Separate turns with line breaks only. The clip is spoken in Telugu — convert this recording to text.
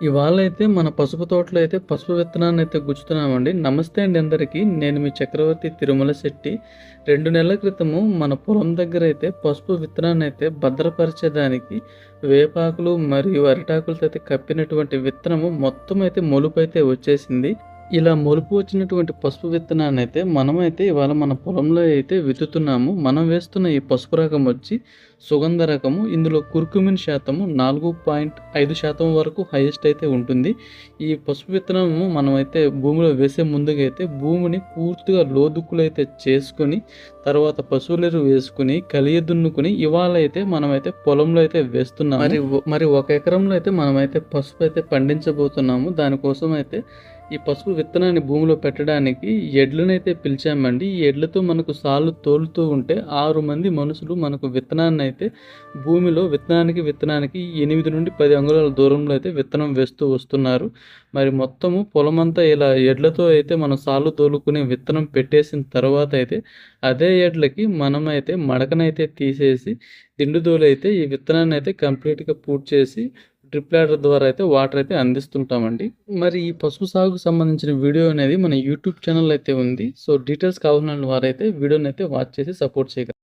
ఇవాళైతే మన పసుపు తోటలో అయితే పసుపు విత్తనాన్నయితే గుచ్చుతున్నామండి. నమస్తే అండి అందరికీ. నేను మీ చక్రవర్తి తిరుమల శెట్టి. 2 నెలల క్రితము మన పొలం దగ్గరైతే పసుపు విత్తనాన్నయితే భద్రపరిచేదానికి వేపాకులు మరియు అరిటాకులతో అయితే కప్పినటువంటి విత్తనము మొత్తం అయితే మొలుపైతే వచ్చేసింది. ఇలా మొలుపు వచ్చినటువంటి పసుపు విత్తనాన్నయితే మనమైతే ఇవాళ మన పొలంలో అయితే విత్తుతున్నాము. మనం వేస్తున్న ఈ పసుపు రకం వచ్చి సుగంధ రకము. ఇందులో కుర్కుమిన్ శాతము 4.5% వరకు హైయెస్ట్ అయితే ఉంటుంది. ఈ పసుపు విత్తనము మనమైతే భూమిలో వేసే ముందుగా అయితే భూమిని పూర్తిగా లోదుక్కులైతే చేసుకొని తర్వాత పశువుల ఎరువు వేసుకొని కలియ దున్నుకొని ఇవాళ అయితే మనమైతే పొలంలో అయితే వేస్తున్నాము. మరి 1 ఎకరంలో అయితే మనమైతే పసుపు అయితే పండించబోతున్నాము. దానికోసం అయితే ఈ పసుపు విత్తనాన్ని భూమిలో పెట్టడానికి ఎడ్లనైతే పిలిచామండి. ఈ ఎడ్లతో మనకు సాళ్ళు తోలుతూ ఉంటే 6 మంది మనుషులు మనకు విత్తనాన్ని అయితే భూమిలో విత్తనానికి 8 నుండి 10 అంగుళాల దూరంలో అయితే విత్తనం వేస్తూ వస్తున్నారు. మరి మొత్తము పొలమంతా ఇలా ఎడ్లతో అయితే మనం సాళ్ళు తోలుకుని విత్తనం పెట్టేసిన తర్వాత అయితే అదే ఎడ్లకి మనమైతే మడకనైతే తీసేసి దిండుదోలైతే ఈ విత్తనాన్ని అయితే కంప్లీట్‌గా పూర్తి చేసి డ్రిప్ ల్యాడర్ ద్వారా అయితే వాటర్ అయితే అందిస్తుంటామండి. మరి ఈ పసుపు సాగుకు సంబంధించిన వీడియో అనేది మన యూట్యూబ్ ఛానల్ అయితే ఉంది. సో డీటెయిల్స్ కావాలన్న వారైతే వీడియోని అయితే వాచ్ చేసి సపోర్ట్ చేయగలరు.